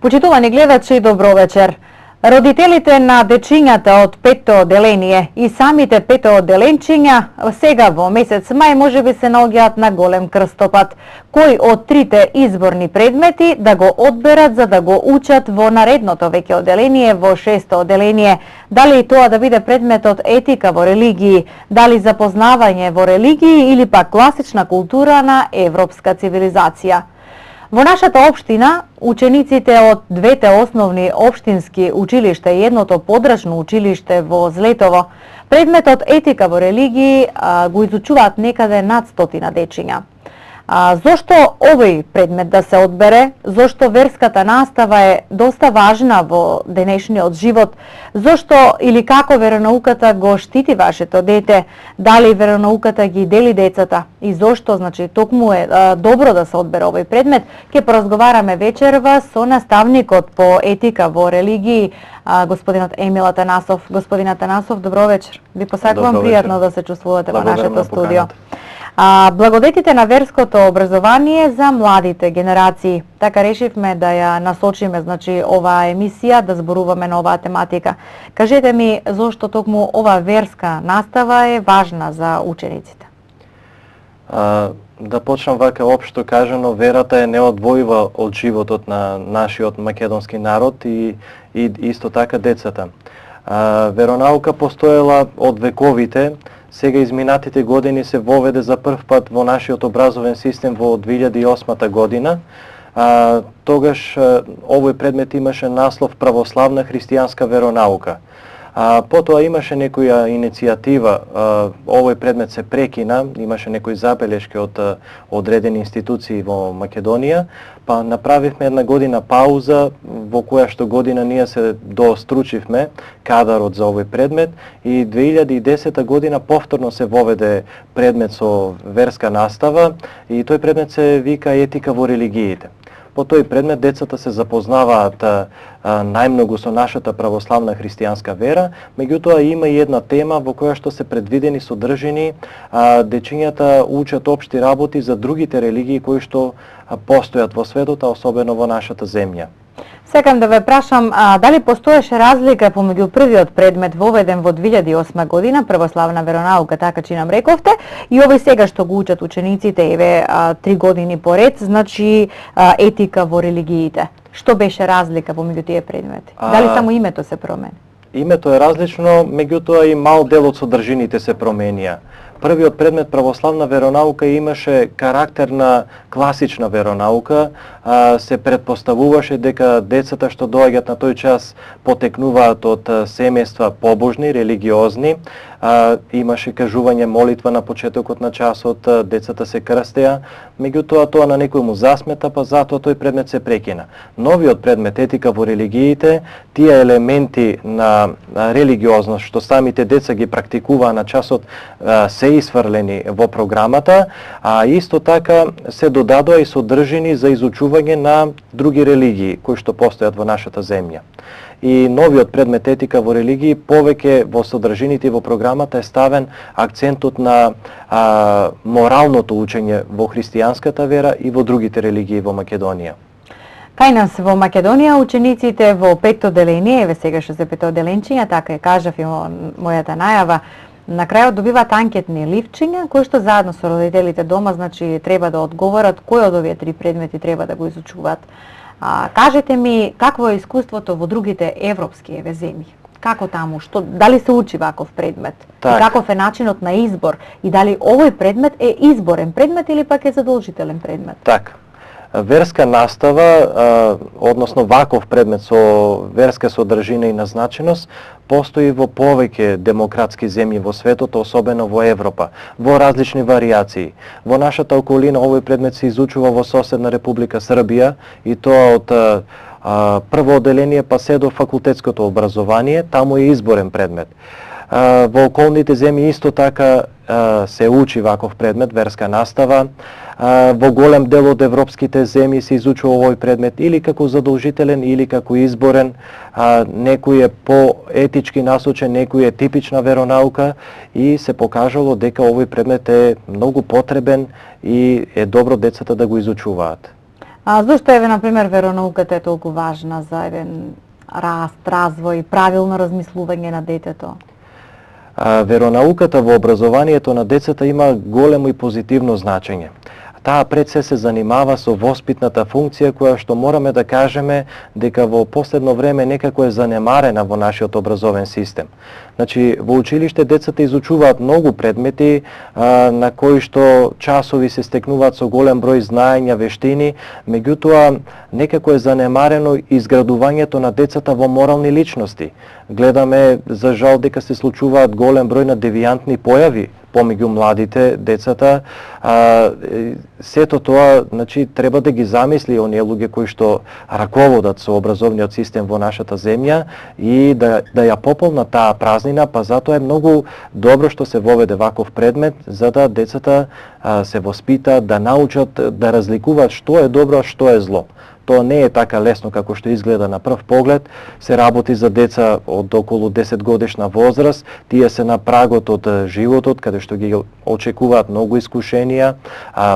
Почитувани гледачи, добро вечер. Родителите на дечињата од 5-то одделение и самите 5-то одделенчиња сега во месец мај можеби се наоѓаат на голем крстопат. Кој од трите изборни предмети да го одберат за да го учат во наредното веќе одделение во 6-то одделение? Дали тоа да биде предметот етика во религии, дали запознавање во религии или пак класична култура на европска цивилизација? Во нашата општина, учениците од двете основни општински училишта и едното подрачно училиште во Злетово, предметот етика во религии го изучуваат некаде над 100 дечиња. Зошто овој предмет да се одбере? Зошто верската настава е доста важна во денешниот живот? Зошто или како веронауката го штити вашето дете? Дали веронауката ги дели децата? И зошто, значи, токму е добро да се одбере овој предмет? Ке поразговараме вечерва со наставникот по етика во религии, господинот Емил Атанасов. Господин Атанасов, добро вечер. Ви посакувам пријатно да се чувствувате во нашето студио. Благодетите на верското образование за младите генерации. Така решивме да ја насочиме, значи, оваа емисија, да зборуваме на оваа тематика. Кажете ми, зошто токму ова верска настава е важна за учениците? Да почнам вака општо кажано, верата е неодвојива од животот на нашиот македонски народ и исто така децата. Веронаука постоела од вековите. Сега изминатите години се воведе за прв пат во нашиот образовен систем во 2008 година. Тогаш овој предмет имаше наслов православна христијанска веронаука. Потоа имаше некоја иницијатива, овој предмет се прекина, имаше некои забелешки од одредени институции во Македонија, па направивме една година пауза, во која што година ние се доостручивме кадарот за овој предмет и 2010 година повторно се воведе предмет со верска настава и тој предмет се вика етика во религиите. По тој предмет децата се запознаваат најмногу со нашата православна христијанска вера, меѓутоа има и една тема во која што се предвидени содржини, дечињата учат општи работи за другите религии кои што постојат во светот, особено во нашата земја. Сакам да ве прашам, дали постоеше разлика помеѓу првиот предмет воведен во 2008 година, православна веронаука, така че нам рековте, и овој сега што го учат учениците, еве 3 години поред, значи етика во религиите. Што беше разлика помеѓу тие предмети? Дали само името се промени? Името е различно, меѓутоа и мал дел од содржините се променија. Првиот предмет православна веронаука имаше карактер на класична веронаука, се предпоставуваше дека децата што доаѓаат на тој час потекнуваат од семејства побожни, религиозни, имаше кажување молитва на почетокот на часот, децата се крстеа, меѓутоа тоа на некој му засмета, па затоа тој предмет се прекина. Новиот предмет етика во религиите, тие елементи на религиозност што самите деца ги практикуваа на часот се исфрлени во програмата, а исто така се додадоа и содржини за изучување на други религии кои што постојат во нашата земја. И новиот предмет етика во религии повеќе во содржините во програмата е ставен акцентот на моралното учење во христијанската вера и во другите религии во Македонија. Кај нас во Македонија учениците во 5-то одделение, еве сега што се 5-то одделенчиња, така е кажав и мојата најава, на крајот добиваат анкетни ливчиња кои што заедно со родителите дома, значи, треба да одговорат кој од овие 3 предмети треба да го изучуваат. Кажете ми, какво е искуството во другите европски земји? Како таму? Дали се учи ваков предмет? И каков е начинот на избор? И дали овој предмет е изборен предмет или пак е задолжителен предмет? Така. Верска настава, односно ваков предмет со верска содржина и назначеност, постои во повеќе демократски земји во светот, особено во Европа, во различни варијации. Во нашата околина овој предмет се изучува во соседна Република Србија и тоа од прво одделение па се до факултетското образование, таму е изборен предмет. Во околните земји исто така се учи ваков предмет, верска настава. Во голем дел од европските земји се изучува овој предмет или како задолжителен или како изборен. Некој е по-етички насочен, некој е типична веронаука и се покажало дека овој предмет е многу потребен и е добро децата да го изучуваат. А зошто еве на пример веронауката е толку важна за еден раст, развој, правилно размислување на детето? Веронауката во образованието на децата има големо и позитивно значење. Таа пред се занимава со воспитната функција која што мораме да кажеме дека во последно време некако е занемарена во нашиот образовен систем. Значи, во училиште децата изучуваат многу предмети на кои што часови се стекнуваат со голем број знаења, вештини, меѓутоа некако е занемарено изградувањето на децата во морални личности. Гледаме за жал дека се случуваат голем број на девијантни појави помеѓу младите, децата. Сето тоа, значи, треба да ги замисли оние луѓе кои што раководат со образовниот систем во нашата земја и да ја пополнат таа празнина, па затоа е многу добро што се воведе ваков предмет, за да децата се воспитаат, да научат да разликуваат што е добро, а што е зло. Тоа не е така лесно како што изгледа на прв поглед. Се работи за деца од околу 10 годишна возраст. Тие се на прагот од животот, каде што ги очекуваат многу искушенија,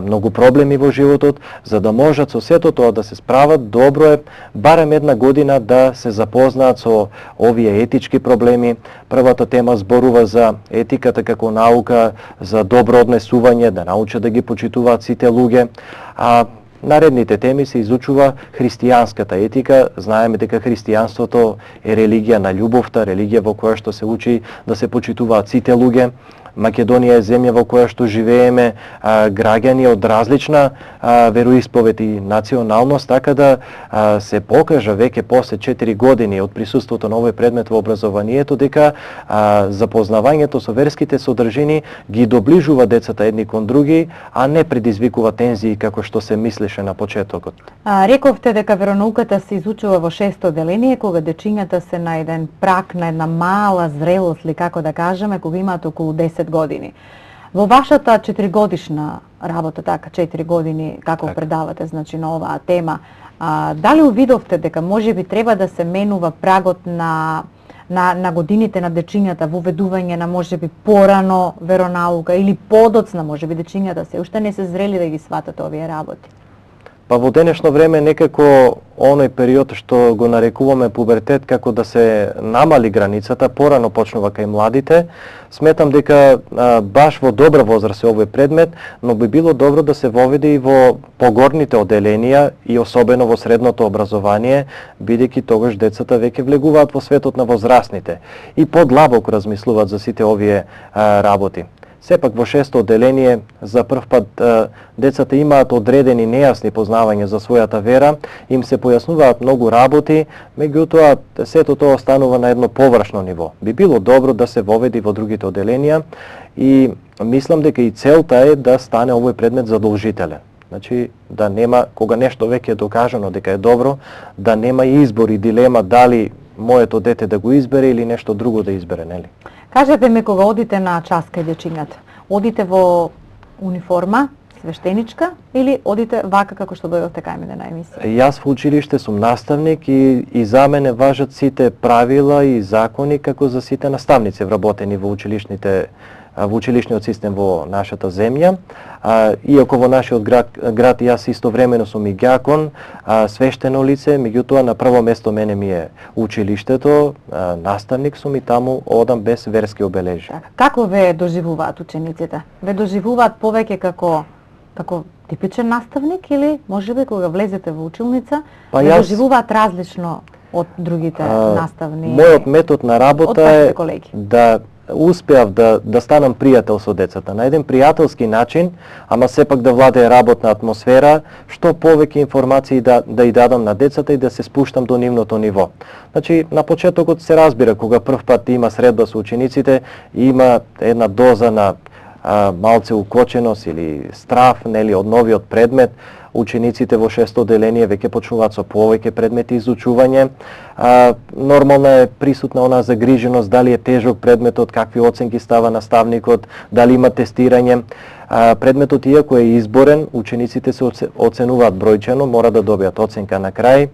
многу проблеми во животот. За да можат со сето тоа да се справат, добро е барем една година да се запознаат со овие етички проблеми. Првата тема зборува за етиката како наука, за добро однесување, да научат да ги почитуваат сите луѓе. Наредните теми се изучува христијанската етика. Знаеме дека христијанството е религија на љубовта, религија во која што се учи да се почитуваат сите луѓе. Македонија е земја во која што живееме граѓани од различна вероисповед и националност, така да се покажа веќе после 4 години од присуството на овој предмет во образованието дека запознавањето со верските содржини ги доближува децата едни кон други, а не предизвикува тензии како што се мислеше на почетокот. Рековте дека веронауката се изучува во 6-то одделение, кога дечињата се на еден прак, на една мала зрелост, или како да кажеме, кога имаат околу 10 години. Во вашата 4-годишна работа, така 4 години како предавате, значи на оваа тема, дали увидовте дека можеби треба да се менува прагот на годините на дечињата, воведување на можеби порано веронаука или подоцна, можеби дечињата се уште не се зрели да ги сватат овие работи? Па во денешно време некако оној период што го нарекуваме пубертет, како да се намали границата, порано почнува кај младите. Сметам дека баш во добра возраст е овој предмет, но би било добро да се воведе и во погорните одделенија и особено во средното образование, бидејќи тогаш децата веќе влегуваат во светот на возрастните и подлабоко размислуваат за сите овие работи. Сепак во 6-то одделение за прв пат децата имаат одредени нејасни познавања за својата вера, им се појаснуваат многу работи, меѓутоа сето тоа останува на едно површно ниво. Би било добро да се воведи во другите одделенија и мислам дека и целта е да стане овој предмет задолжителен. Значи да нема, кога нешто веќе е докажано дека е добро, да нема избор и дилема дали моето дете да го избере или нешто друго да избере, нели? Кажете ми, кога одите на час кај дечињата, одите во униформа, свештеничка, или одите вака како што дојдовте кај мене на емисија? Јас во училиште сум наставник и за мене важат сите правила и закони како за сите наставници вработени во училишниот систем во нашата земја. Иако во нашиот град јас истовремено сум и ѓакон, свештено лице, меѓутоа на прво место мене ми е училиштето, наставник сум и таму одам без верски обележи. Како ве доживуваат учениците? Ве доживуваат повеќе како типичен наставник или можеби кога влезете во училница, ве доживуваат различно од другите наставни? Мојот метод на работа е да успеав да станам пријател со децата на еден пријателски начин, ама сепак да владее работна атмосфера, што повеќе информации да и дадам на децата и да се спуштам до нивното ниво. Значи, на почетокот се разбира, кога прв пат има средба со учениците, има една доза на малце укоченост или страф, нели, од новиот предмет. Учениците во 6-то одделение веќе почнуваат со повеќе предмети изучување. Нормална е присутна она загриженост дали е тежок предметот, какви оценки става наставникот, дали има тестирање. Предметот иако е изборен, учениците се оценуваат бројчено, мора да добијат оценка на крај.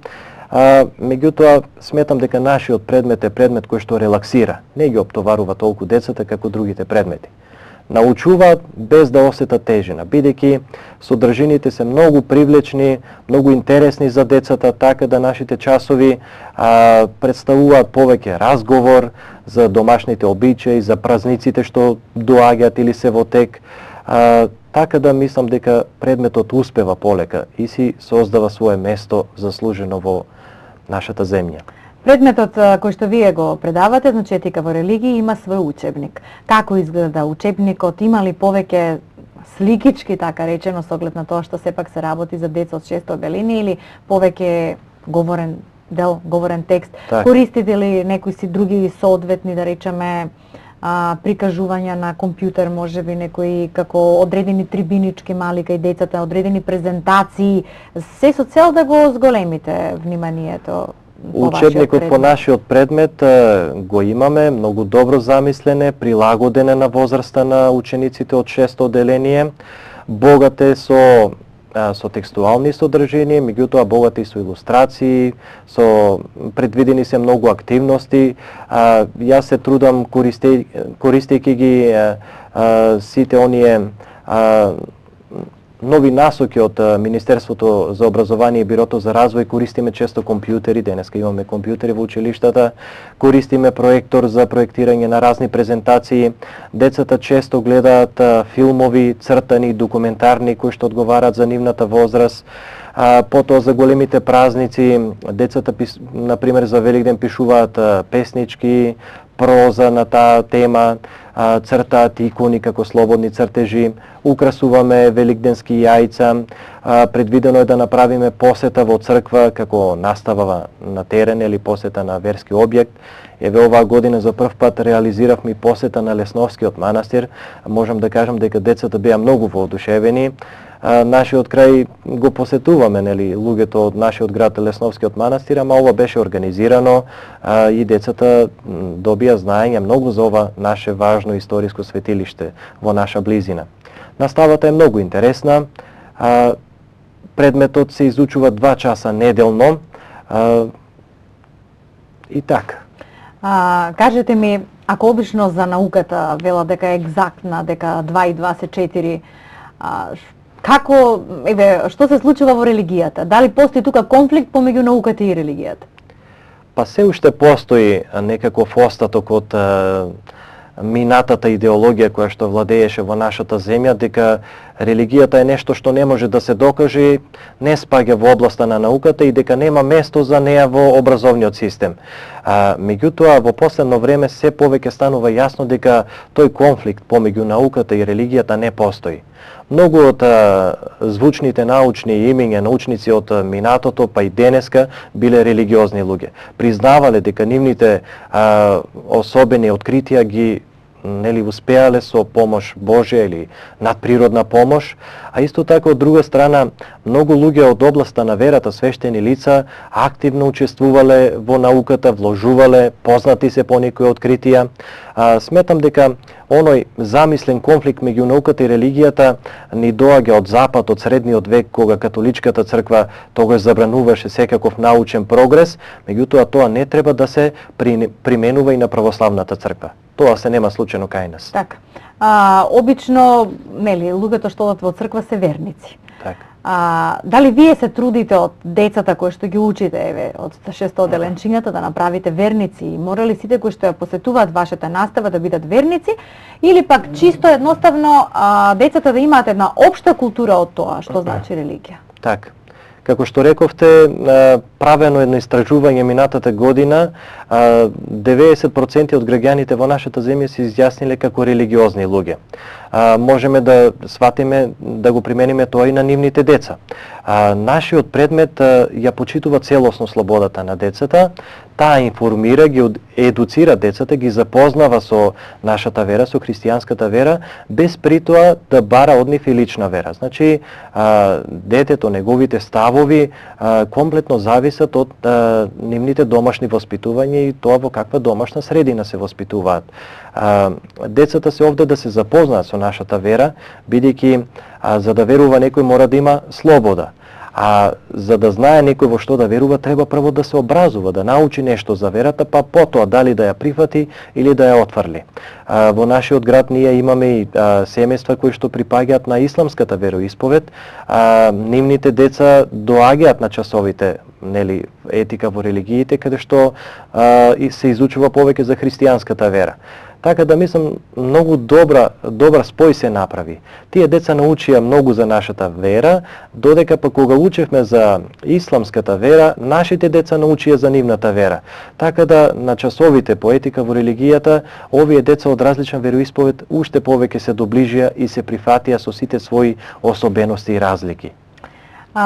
Меѓутоа, сметам дека нашиот предмет е предмет кој што релаксира, не ги оптоварува толку децата како другите предмети. научуваат без да осетат тежина, бидејќи содржините се многу привлечни, многу интересни за децата, така да нашите часови представуваат повеќе разговор за домашните обичаи, за празниците што доаѓаат или се во тек. Така да мислам дека предметот успева полека и си создава свое место заслужено во нашата земја. Предметот кој што вие го предавате, значи етика во религија, има свој учебник. Како изгледа учебникот? Има ли повеќе сликички, така речено, со оглед на тоа што сепак се работи за деца од 6 оделение, или повеќе говорен дел, говорен текст? Так. Користите ли некои си други соодветни, да речеме, прикажувања на компјутер, можеби некои како одредени трибинички мали кај децата, одредени презентации, се со цел да го зголемите вниманието? Учебникот по нашиот предмет го имаме, многу добро замислене, прилагодене на возраста на учениците од 6 оделение, богате со текстуални содржини, меѓутоа богати со илустрации, со предвидени се многу активности. Јас се трудам користејќи ги сите оние нови насоки од Министерството за образование и Бирото за развој, користиме често компјутери, денеска имаме компјутери во училиштата, користиме проектор за проектирање на разни презентации. Децата често гледаат филмови, цртани, документарни кои што одговараат за нивната возраст. Потоа за големите празници, децата, например, за Великден пишуваат песнички, проза на таа тема, цртаат икони како слободни цртежи, украсуваме великденски јајца, предвидено е да направиме посета во црква како настава на терен или посета на верски објект. Еве оваа година за прв пат реализиравме посета на Лесновскиот манастир. Можам да кажам дека децата беа многу воодушевени. Нашиот крај го посетуваме, нели, луѓето од нашиот град Лесновскиот манастир, ама ова беше организирано и децата добија знаење многу за ова наше важно историско светилиште во наша близина. Наставата е многу интересна. Предметот се изучува 2 часа неделно и така. Кажете ми, ако обично за науката вела дека е екзактна, дека 2 и 2 се 4, како, што се случува во религијата? Дали постои тука конфликт помеѓу науката и религијата? Па се уште постои некаков остаток од минатата идеологија која што владееше во нашата земја, дека религијата е нешто што не може да се докаже, не спаѓа во областа на науката и дека нема место за неа во образовниот систем. Меѓутоа, во последно време се повеќе станува јасно дека тој конфликт помеѓу науката и религијата не постои. Многу од звучните научни имиња, научници од минатото, па и денеска, биле религиозни луѓе. Признавале дека нивните особени откритија ги успеале со помош Божја или надприродна помош, а исто така од друга страна многу луѓе од областа на верата, свештени лица, активно учествувале во науката, вложувале, познати се по некои откритија. Сметам дека оној замислен конфликт меѓу науката и религијата ни доаѓа од Запад, од средниот век, кога католичката црква тогаш забрануваше секаков научен прогрес, меѓутоа тоа не треба да се применува и на православната црква. Тоа се нема случајно кај нас. Така. Обично, нели, луѓето што одат во црква се верници. Така. Дали вие се трудите од децата кои што ги учите, од 6 оделенчињата, да направите верници? Мора ли сите кои што ја посетуваат вашата настава да бидат верници? Или пак чисто едноставно децата да имаат една општа култура од тоа што значи религија? Така. Како што рековте, правено едно истражување минатата година, 90% од граѓаните во нашата земја се изјасниле како религиозни луѓе. Можеме да сватиме, да го примениме тоа и на нивните деца. Нашиот предмет ја почитува целосно слободата на децата, таа информира, ги едуцира децата, ги запознава со нашата вера, со христијанската вера, без притоа да бара од нив и лична вера. Значи, детето, неговите ставови комплетно зависат од нивните домашни воспитувања и тоа во каква домашна средина се воспитуваат. Децата се овде да се запознаат со нашата вера, бидејќи за да верува некој мора да има слобода. А за да знае некој во што да верува, треба прво да се образува, да научи нешто за верата, па потоа дали да ја прифати или да ја отфрли. Во нашиот град ние имаме и семејства кои што припаѓаат на исламската вероисповед. Нивните деца доаѓаат на часовите, нели, етика во религиите, каде што се изучува повеќе за христијанската вера. Така да мислам, многу добар спој се направи. Тие деца научија многу за нашата вера, додека па кога учевме за исламската вера, нашите деца научија за нивната вера. Така да на часовите по етика во религијата, овие деца од различен вероисповед уште повеќе се доближија и се прифатија со сите своји особености и разлики.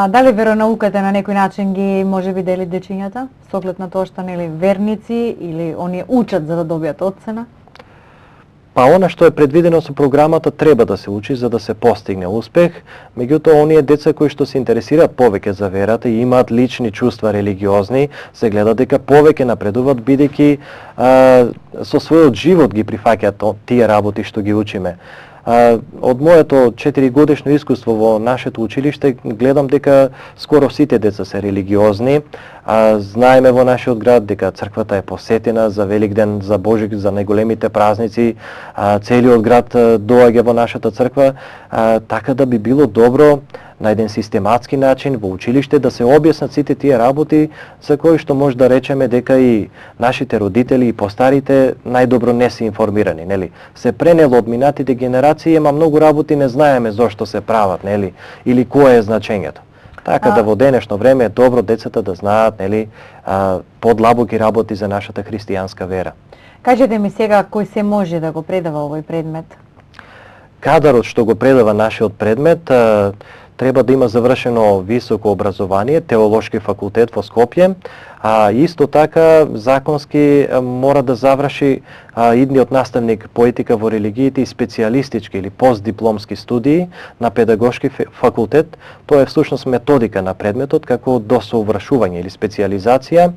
Дали веронауката на некој начин ги може би дели дечињата, со оглед на тоа што нели верници или оние учат за да добијат оцена? Па она што е предвидено со програмата треба да се учи за да се постигне успех, меѓутоа оние деца кои што се интересираат повеќе за верата и имаат лични чувства религиозни, се гледа дека повеќе напредуваат бидејќи со својот живот ги прифаќаат тие работи што ги учиме. Од моето 4-годишно искуство во нашето училиште гледам дека скоро сите деца се религиозни. Знаеме во нашиот град дека црквата е посетена за Великден, за Божик, за најголемите празници. Целиот град доаѓа во нашата црква, така да би било добро на еден систематски начин во училиште да се објаснат сите тие работи за кои што може да речеме дека и нашите родители и постарите најдобро не се информирани, нели? Се пренело од минатите генерации, ама многу работи не знаеме зошто се прават, нели? Или кое е значењето. Така да во денешно време е добро децата да знаат, нели, подлабоки работи за нашата христијанска вера. Кажете ми сега кој се може да го предава овој предмет? Кадарот што го предава нашиот предмет треба да има завршено високо образование, теолошки факултет во Скопје, а исто така законски мора да заврши идниот наставник по етика во религиите и специјалистички или постдипломски студии на педагошки факултет. Тоа е всушност методика на предметот како досоувршување или специјализација.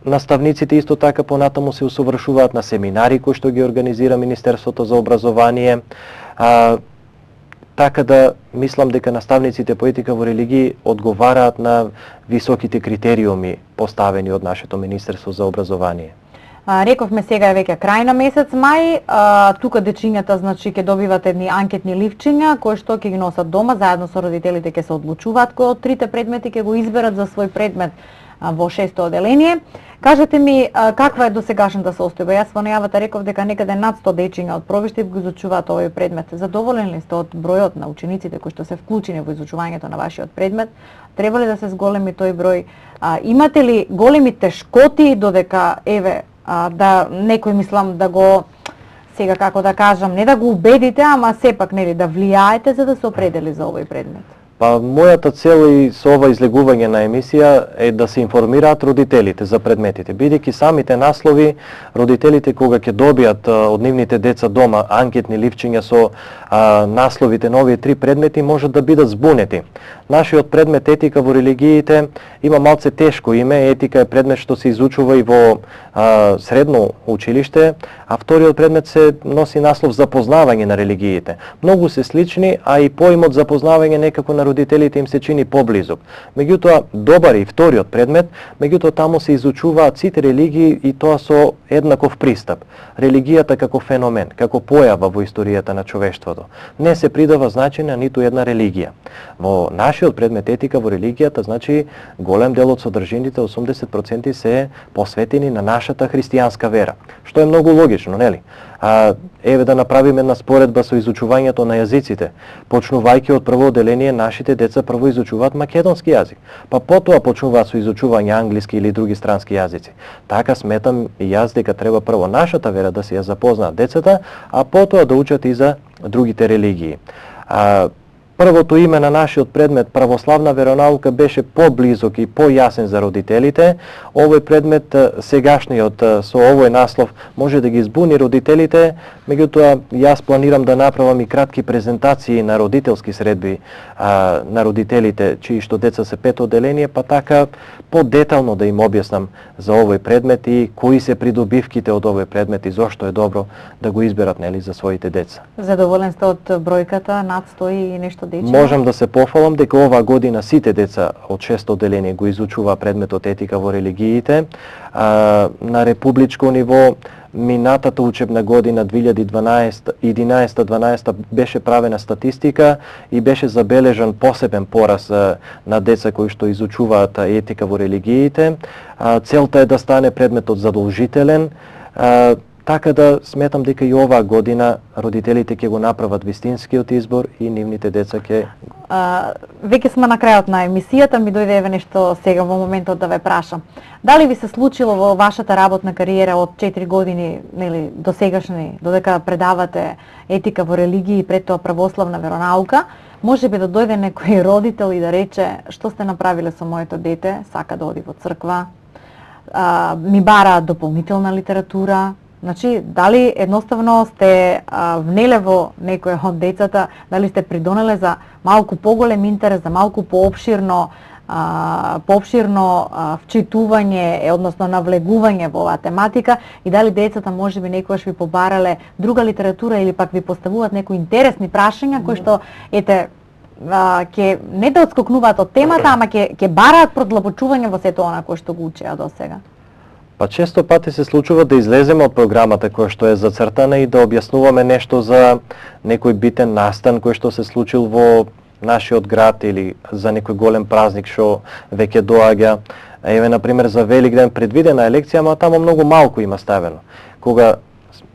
Наставниците исто така понатаму се усовршуваат на семинари кои што ги организира Министерството за образование. Така да мислам дека наставниците по етика во религии одговараат на високите критериуми поставени од нашето Министерство за образование. Рековме сега е веќе крај на месец мај, тука дечињата значи ќе добиват едни анкетни ливчиња кои што ќе ги носат дома, заедно со родителите ќе се одлучуваат кој од трите предмети ќе го изберат за свој предмет во 6-то оделение. Кажете ми каква е досегашната состојба? Јас во најавата реков дека некаде над 100 дечиња од Провиштип го изучуваат овој предмет. Задоволен ли сте од бројот на учениците кои што се вклучени во изучувањето на вашиот предмет? Треба ли да се зголеми тој број? Имате ли големи тешкоти додека да некој мислам да го сега како да кажам, не да го убедите, ама сепак нели да влијаете за да се определи за овој предмет? Па мојата цел и со ова излегување на емисија е да се информираат родителите за предметите, бидејќи самите наслови родителите кога ќе добијат од нивните деца дома анкетни ливчиња со насловите на овие три предмети можат да бидат збунети. Нашиот предмет етика во религиите има малце тешко име, етика е предмет што се изучува и во средно училиште, а вториот предмет се носи наслов запознавање на религиите. Многу се слични, а и поимот запознавање некако на родителите им се чини поблизок. Меѓутоа, добар е и вториот предмет, меѓутоа таму се изучуваат сите религии и тоа со еднаков пристап. Религијата како феномен, како појава во историјата на човештвото. Не се придава значење на ниту една религија. Во нашиот предмет етика во религијата, значи голем дел од содржините, 80% се посветени на нашата христијанска вера, што е многу логично, нели? Еве да направиме една споредба со изучувањето на јазиците. Почнувајќи од прво оделение, нашите деца прво изучуваат македонски јазик, па потоа почнуваат со изучување англиски или други странски јазици. Така сметам и јас дека треба прво нашата вера да се ја запознаат децата, а потоа да учат и за другите религии. Првото име на нашиот предмет православна веронаука беше поблизок и појасен за родителите. Овој предмет сегашниот со овој наслов може да ги збуни родителите, меѓутоа јас планирам да направам и кратки презентации на родителски средби на родителите чии што деца се пето оделение, па така подетално да им објаснам за овој предмет и кои се придобивките од овој предмет и зошто е добро да го изберат, нели, за своите деца. Задоволен сте од бројката над 100 и нешто со дечиња? Можам да се пофалам дека оваа година сите деца од 6 одделение го изучува предметот етика во религиите. На републичко ниво минатата учебна година 2011-12 беше правена статистика и беше забележан посебен пораз на деца кои што изучуваат етика во религиите. Целта е да стане предметот задолжителен. Така да сметам дека и оваа година родителите ќе го направат вистинскиот избор и нивните деца ќе... Веќе сме на крајот на емисијата, ми дојде еве нешто сега во моментот да ве прашам. Дали ви се случило во вашата работна кариера од 4 години, нели, до сегашни, додека предавате етика во религии и пред тоа православна веронаука, може би да дојде некој родител и да рече што сте направиле со моето дете, сака да оди во црква, ми бара дополнителна литература. Значи, дали едноставно сте внеле во некој од децата, дали сте придонеле за малку поголем интерес, за малку поопширно вчитување, односно навлегување во оваа тематика, и дали децата можеби некогаш ви побарале друга литература или пак ви поставуваат некои интересни прашања кои што ќе не да отскокнуваат од темата, ама ќе бараат продлабочување во сето она кое што го учеа досега? Па често пати се случува да излеземе од програмата која што е зацртана и да објаснуваме нешто за некој битен настан кој што се случил во нашиот град или за некој голем празник што веќе доаѓа. Еве, например, за Великден предвидена е лекција, ама таму многу малку има ставено. Кога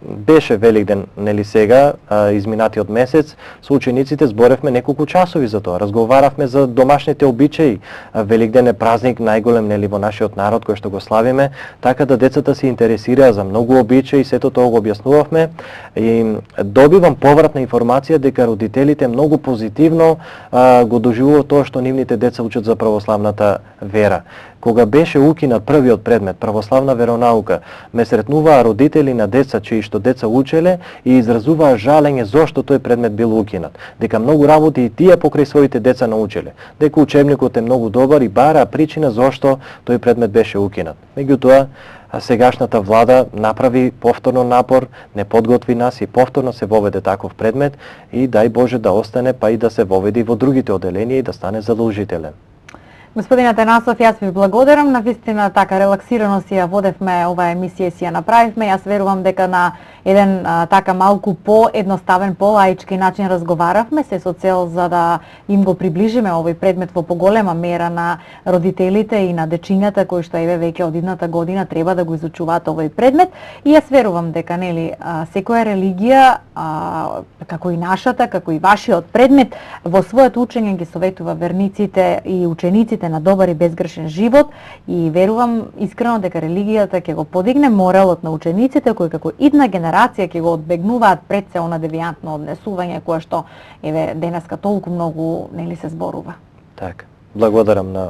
беше Великден, нели сега, изминатиот месец, со учениците зборевме неколку часови за тоа. Разговаравме за домашните обичаи. Великден е празник најголем, нели, во нашиот народ кој што го славиме, така да децата се интересираа за многу обичаи, сето тоа го објаснувавме и добивам повратна информација дека родителите многу позитивно го доживуваат тоа што нивните деца учат за православната вера. Кога беше укинат првиот предмет, православна веронаука, ме сретнуваа родители на деца чии што деца учеле и изразуваа жалење зошто тој предмет бил укинат. Дека многу работи и тие покрај своите деца научеле. Дека учебникот е многу добар и бараа причина зошто тој предмет беше укинат. Меѓутоа, сегашната влада направи повторно напор, не подготви нас и повторно се воведе таков предмет и дај Боже да остане, па и да се воведи во другите одделенија и да стане задолжителен. Господин Атанасов, јас ви благодарам. Навистина така релаксирано си ја водевме оваа емисија и си ја направивме. Јас верувам дека на еден така малку поедноставен, полаички начин разговаравме, се со цел за да им го приближиме овој предмет во поголема мера на родителите и на дечињата кои што еве веќе од идната година треба да го изучуваат овој предмет. И јас верувам дека нели секоја религија, како и нашата, како и вашиот предмет, во своето учење ги советува верниците и учениците на добар и безгрешен живот, и верувам искрено дека религијата ќе го подигне моралот на учениците кои како идна генерација ќе го одбегнуваат пред се она девијантно однесување кое што еве денеска толку многу нели се зборува. Така. Благодарам на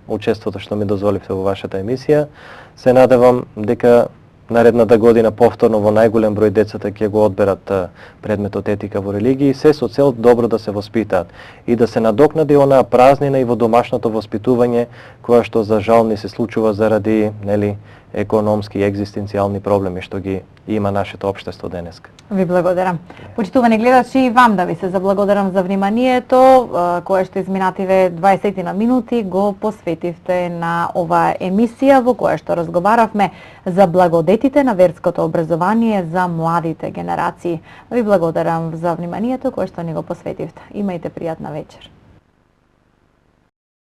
учеството што ми дозволивте во вашата емисија. Се надевам дека наредната година повторно во најголем број децата ќе го одберат предметот етика во религии, се со цел добро да се воспитаат и да се надокнади онаа празнина и во домашното воспитување која што за жал ни се случува заради нели економски и екзистенцијални проблеми што ги има нашето општество денеска. Ви благодарам. Почитувани гледачи, и вам да ви се заблагодарам за вниманието кое што изминативе 20 на минути го посветивте на оваа емисија во која што разговаравме за благодетите на верското образование за младите генерации. Ви благодарам за вниманието кое што ни го посветивте. Имајте пријатна вечер.